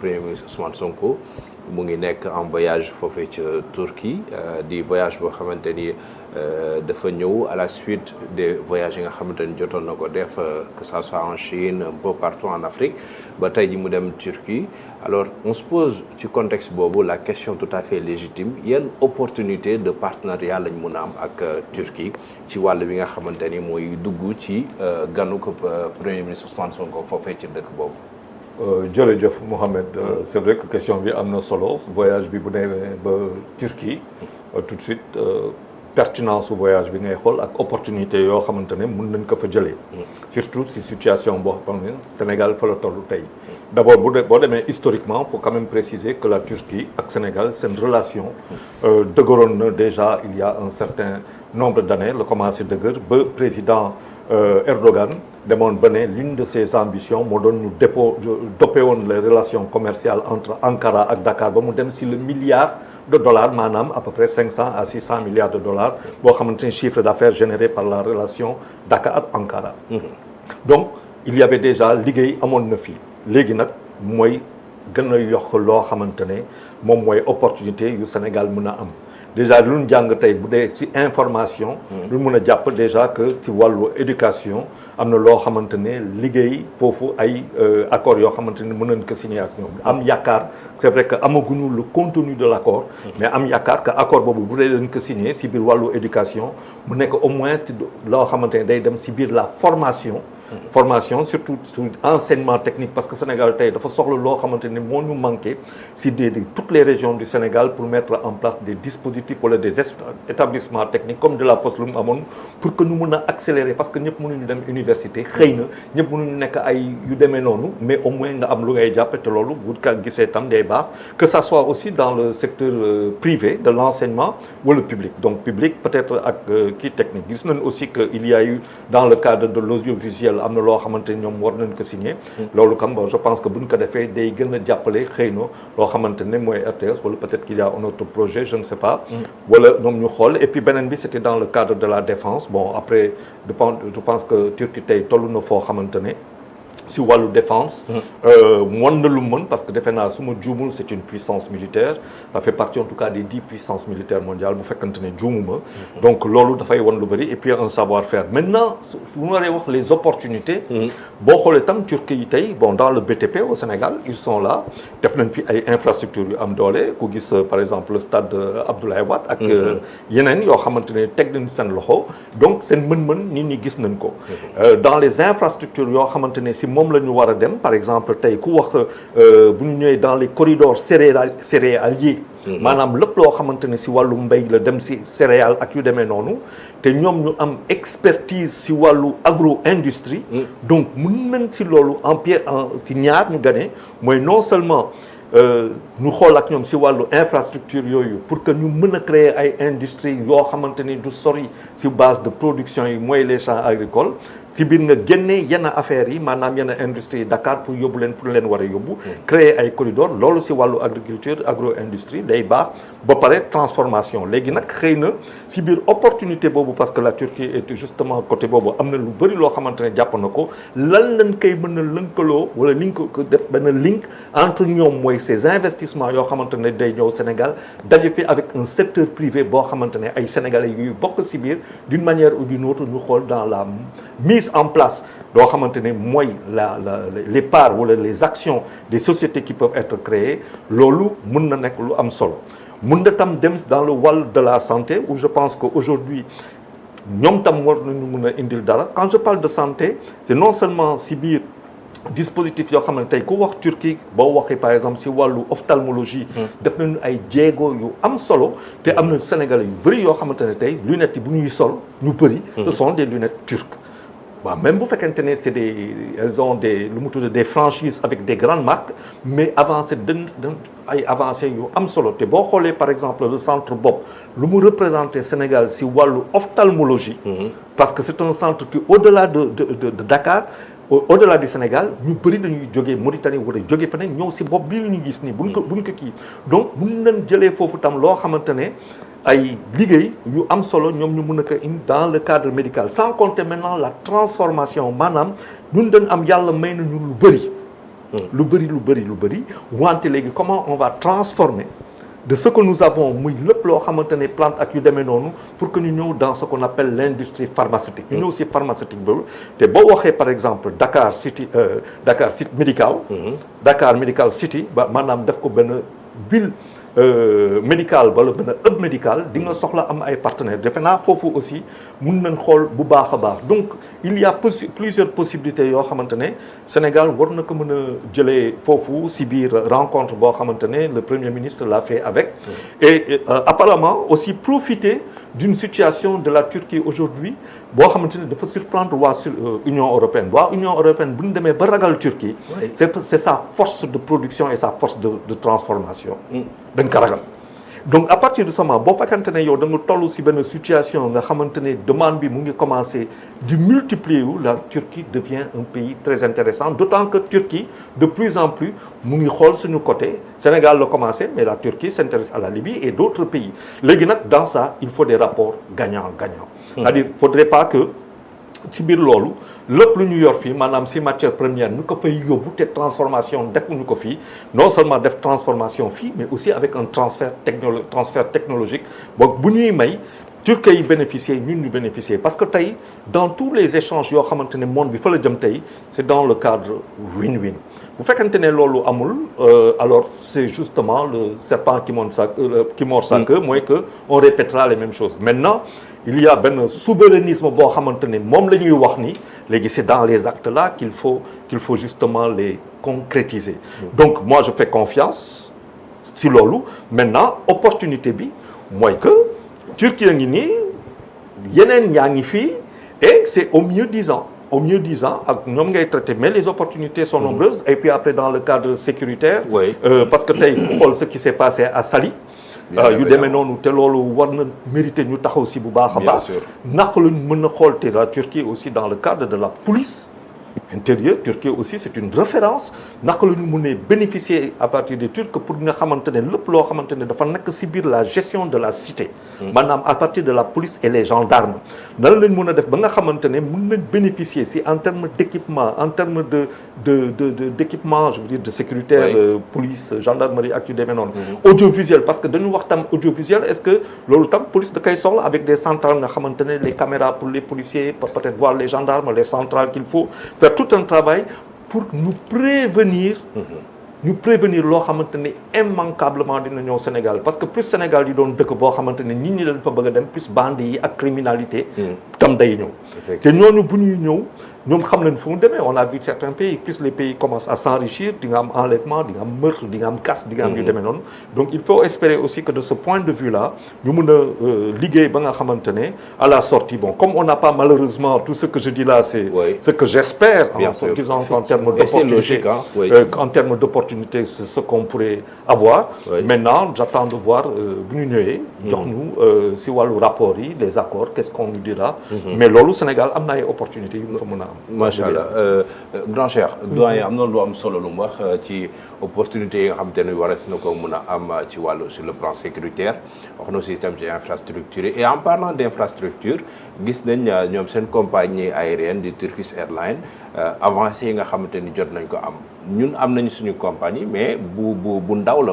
premier ministre Ousmane Sonko mu ngi nekk en voyage foofee ca Turquie di voyage boo xamante ni dafa ñëw à la suite des voyages yi nga xamante ni jotoon na ko def que ça soit en Chine un peu partout en Afrique ba tey ji mu dem Turquie. Alors on se pose ci contexte boobu la question tout à fait légitime yan opportunité de partenariat lañ mun a am ak Turquie ci wàll bi nga xamante ni mooy dugg ci ganu ko premier ministre Ousmane Sonko foofee ci dëkk boobu. jërëjëf Mohamed c'est vrai que question bi am na solo voyage bi bu demee ba Turquie tout de suite pertinence su voyage bi ngay xool ak opportunité yoo xamante ne mën nañ ko fa jëlee. surtout si situation boo xam ne Sénégal fa la toll tey. d'abord boo demee historiquement faut quand même préciser que la Turquie ak Sénégal seen relation dëgëroon na déjà il y a un certain nombre d'années la commencé dëgër ba président Erdogan demoon ba ne l'une de ses ambitions moo doon ñu doppe woon les relations commerciales entre Ankara ak Dakar ba mu dem si le milliard de dollars maanaam à peu près 500 à 600 milliards de dollars boo xamante ni chiffre d'affaires généré par la relation Dakar-Ankara. Donc il y avait déjà liggéey amoon na fii léegi nag mooy gën a yokk loo xamante ne moom mooy opportunité yu Sénégal mën a am. déjà lu ñu jàng tey bu dee ci information. lu mën a jàpp déjà que ci wàllu éducation am na loo xamante ne liggéey foofu ay accords yoo xamante ne mën nañ ko signer ak ñoom am yaakaar c'est vrai que amaguñu le contenu de l'accord. mais am yaakaar que accord boobu bu dee dañ ko signer ci biir wàllu éducation mu nekk au moins loo xamante ne day dem ci biir la formation. formation surtout sur enseignement technique parce que Sénégal tey dafa soxla loo xamante ni moo ñu manqué si toutes les régions du Sénégal pour mettre en place des dispositifs wala des établissements techniques comme de la FOS lu mu amoon pour que ñu mën a accélérer parce que ñëpp mënuñu dem université xëy na ñëpp mënuñu nekk ay yu demee noonu mais au moins nga am lu ngay jàpp te loolu bu ka gisee tam day baax que ça soit aussi dans le secteur privé de l'enseignement wala public donc public peut-être ak kii technique gis nañ aussi que il y a eu dans le cadre de l'audiovisuel am na loo xamante ni ñoom war nañ ko signer loolu kam je pense que bu ñu ko defee day gën a jàppale xëy na loo xamante ne mooy RTS wala peut-être qu'il y a un autre projet je ne sais pas wala ñoom ñu xool et puis beneen bi c'était dans le cadre de la défense bon après je pense que Turquie tey toll na foo xamante ne si wàllu défense mën na lu mën parce que defe naa su ma juumul c'est une puissance militaire ça fait partie en tout cas des 10 puissances militaires mondiales bu fekkante ne juumuma donc loolu dafay wan lu bëri et puis un savoir-faire maintenant bu ma waree wax les opportunités boo xoolee tam Turquie yi tey bon dans le BTP au Sénégal ils sont là def nañ fi ay infrastructures yu am doole ku gis par exemple le stade Abdoulaye Wade ak yeneen yoo xamante ne teg nañ seen loxo donc seen mën-mën nit ñi gis nañ ko dans les infrastructures yoo xamante ne si moom la ñu war a dem par exemple tey ku wax bu ñu ñëwee dans les corridors céréaliers maanaam lépp loo xamante ne si wàllu mbéy la dem si céréales ak yu demee noonu te ñoom ñu am expertise si wàllu agro-industrie donc mën nañ si loolu ci ñaar ñu gane mooy non seulement ñu xool ak ñoom si wàllu infrastructure yooyu pour que ñu mën a créer ay industries yoo xamante ni du sori si base de production yi mooy les champs agricoles ci biir nga génnee yenn affaires yi maanaam yenn industrie Dakar pour yóbbu leen fu leen war a yóbbu créer ay corridors loolu si wàllu agriculture agro-industrie day baax ba pare transformation léegi nag xëy na si biir opportunité boobu parce que la Turquie est justement côté boobu am na lu bëri loo xamante ne jàpp na ko lan lañ koy mën a lënkaloo wala liñ ko def benn link entre ñoom mooy ces investissements yoo xamante ne day ñëw Sénégal daje fi avec un secteur privé boo xamante ne ay sénégalais yuy bokk si biir d'une manière ou d'une autre ñu xool dans la mise en place doo xamante ne mooy les parts wala les actions des sociétés qui peuvent être créées loolu mën na nekk lu am solo mën na tam dem dans le wàll de la santé où je pense que aujourd'hui ñoom tam war nañu mën a indil dara quand je parle de santé c'est non seulement si biir dispositif yoo xam ne tey ku wax Turquie boo waxee par exemple si wàllu ophtalmologie def nañu ay jéego yu am solo te am na Sénégalais yu bëri yoo xamante ne tey lunettes yi bu ñuy sol ñu bëri ce sont des lunettes turques waaw même bu fekkente ne c'est elles ont lu mu tudd des franchises avec des grandes marques mais avancé ay avancées yu am solo te boo xoolee par exemple le centre Bopp lu mu représenté Sénégal si wàllu ophtalmologie parce que c'est un centre qui au-delà de Dakar au-delà du Sénégal ñu bëri dañuy jógee Mauritanie wala jógee feneen ñëw si bopp bii lu ñu gis nii buñ ko kii donc mun nañ jëlee foofu tam loo xamante ne ay liggéey yu am solo ñoom ñu mën a ko indi dans le cadre médical sans compter maintenant la transformation maanaam ñun dañ am yàlla may nañu lu bëri lu bëri wante léegi comment on va transformer de ce que nous avons muy lépp loo xamante ne plante ak yu demee noonu pour que ñu ñëw dans ce qu'on appelle l'industrie pharmaceutique ñu ñëw si pharmaceutique boobu te boo waxee par exemple Dakar City médical Dakar Medical City ba maanaam def ko benn ville médical wala benn hub médical di nga soxla am ay partenaires defe naa foofu aussi mun nañ xool bu baax a baax donc il y a plusieurs possibilités yoo xamante ne Sénégal war na ko mën a jëlee foofu si biir rencontre boo xamante ne le Premier ministre l'a fait avec et apparemment aussi profiter d'une situation de la Turquie aujourd'hui boo xamante ne dafa surprendre waa Union européenne bu ñu demee ba ragal Turquie c'est sa force de production et sa force de transformation dañ ko ragal donc à partir de ce moment boo fekkante ne yow da nga toll si benn situation nga xamante ne demande bi mu ngi commencer di multiplier wu la Turquie devient un pays très intéressant d'autant que Turquie de plus en plus mu ngi xool suñu côté Sénégal la commencé mais la Turquie s'intéresse à la Libye et d'autres pays léegi nag dans ça il faut des rapports gagnant-gagnant c'est-à-dire faudrait pas que ci biir loolu lépp lu ñu yor fii maanaam si matière première ñu ko fay yóbbu te transformation defuñu ko fii non seulement def transformation fii mais aussi avec un transfert technologique boog bu ñuy may Turquie yi bénéficier ñun ñu bénéficier parce que tey dans tous les échanges yoo xamante ne monde bi fa la jëm tey c'est dans le cadre win-win bu fekkente ne loolu amul alors c'est justement le serpent qui mord sa queue mooy que on répétera les mêmes choses maintenant il y a benn souverainisme boo xamante ne moom la ñuy wax ni léegi c'est dans les actes là qu'il faut justement les concrétiser donc moi je fais confiance si loolu maintenant opportunité bi mooy que Turquie a ngi nii yeneen yaa ngi fii et c'est au mieux 10 ans ak ñoom ngay traité mais les opportunités sont nombreuses et puis après dans le cadre sécuritaire parce que tey ku xool ce qui s'est passé à Saly yu demee noonu te loolu war na mériter ñu taxaw si bu baax a baax naka la ñu mën a xool te la Turquie aussi dans le cadre de la police intérieure Turquie aussi c'est une référence naka la ñu mënee bénéficier à partir des Turcs pour nga xamante ne lépp loo xamante ne dafa nekk si biir la gestion de la cité maanaam à partir de la police et les gendarmes nan lañ mën a def ba nga xamante ne mën nañ bénéficier si en termes d'équipement en termes d'équipement je veux dire de sécuritaire police gendarmerie ak yu demee noonu audiovisuel parce que dañu wax tam audiovisuel est-ce que loolu tam police da koy soxla avec des centrales nga xamante ne les caméras pour les policiers peut-être voir les gendarmes les centrales qu'il faut faire tout un travail pour nous prévenir loo xamante ne immanquablement dina ñëw Sénégal parce que plus Sénégal yi doon dëkk boo xamante ne nit ñi dañ fa bëgg a dem plus bande yi ak criminalité tam day ñëw te ñooñu bu ñuy ñëw ñoom xam nañ fu mu demee on a vu certains pays plus les pays commencent à s'enrichir di nga am enlèvement di nga am meurtre di nga am casse di nga am yu demee noonu donc il faut espérer aussi que de ce point de vue là ñu mën a liggéey ba nga xamante ne à la sortie bon comme on n'a pas malheureusement tout ce que je dis là c'est ce que j'espère en disant qu'en termes d'opportunité en termes d'opportunité c'est ce qu'on pourrait avoir maintenant j'attends de voir bu ñu ñëwee jox ñu si wàllu rapport yi les accords qu'est-ce qu'on nous dira mais loolu Sénégal am na ay opportunités yu mu fa mën a am macha allah grand Cheikh doyen am na lu am solo lu mu wax ci opportunités yi nga xamante ne warees na ko mën a am ci wàllu sur le plan sécuritaire wax na aussi itam ci infrastructure et en parlant d'infrastructure gis nañ ñoom seen compagnie aérienne di Turkish Airlines avancé yi nga xamante ni jot nañ ko am ñun am nañu suñu compagnie mais bu ndaw la